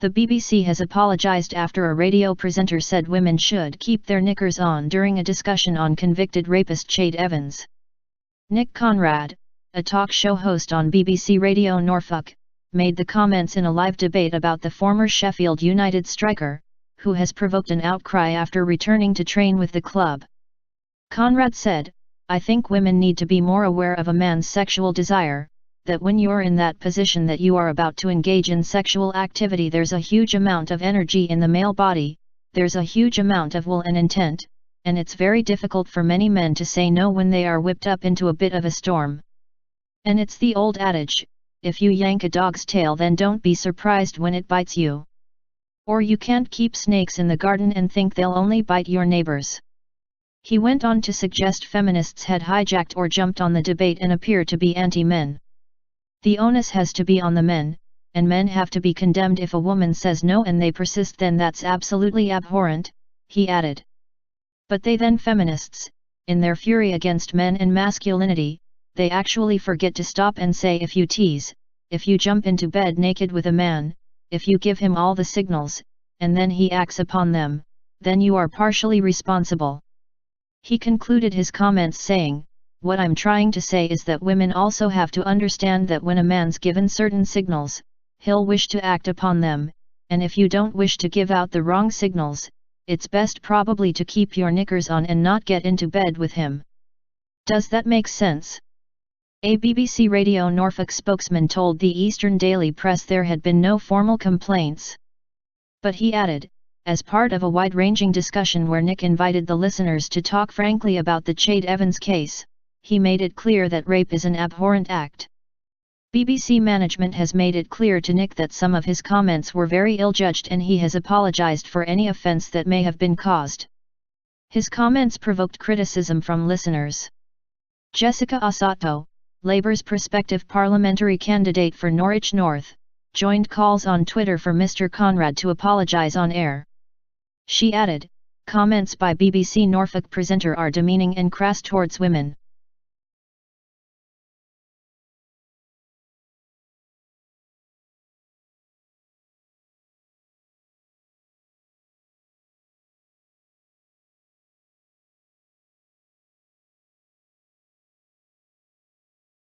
The BBC has apologised after a radio presenter said women should keep their knickers on during a discussion on convicted rapist Ched Evans. Nick Conrad, a talk show host on BBC Radio Norfolk, made the comments in a live debate about the former Sheffield United striker, who has provoked an outcry after returning to train with the club. Conrad said, "I think women need to be more aware of a man's sexual desire, that when you're in that position that you are about to engage in sexual activity, there's a huge amount of energy in the male body, there's a huge amount of will and intent, and it's very difficult for many men to say no when they are whipped up into a bit of a storm. And it's the old adage, if you yank a dog's tail then don't be surprised when it bites you. Or you can't keep snakes in the garden and think they'll only bite your neighbors." He went on to suggest feminists had hijacked or jumped on the debate and appear to be anti-men. "The onus has to be on the men, and men have to be condemned if a woman says no and they persist, then that's absolutely abhorrent," he added. "But they then feminists, in their fury against men and masculinity, they actually forget to stop and say if you tease, if you jump into bed naked with a man, if you give him all the signals, and then he acts upon them, then you are partially responsible." He concluded his comments saying, "What I'm trying to say is that women also have to understand that when a man's given certain signals, he'll wish to act upon them, and if you don't wish to give out the wrong signals, it's best probably to keep your knickers on and not get into bed with him. Does that make sense?" A BBC Radio Norfolk spokesman told the Eastern Daily Press there had been no formal complaints. But he added, as part of a wide-ranging discussion where Nick invited the listeners to talk frankly about the Ched Evans case, he made it clear that rape is an abhorrent act. BBC management has made it clear to Nick that some of his comments were very ill-judged and he has apologised for any offence that may have been caused. His comments provoked criticism from listeners. Jessica Osato, Labour's prospective parliamentary candidate for Norwich North, joined calls on Twitter for Mr. Conrad to apologise on air. She added, "Comments by BBC Norfolk presenter are demeaning and crass towards women.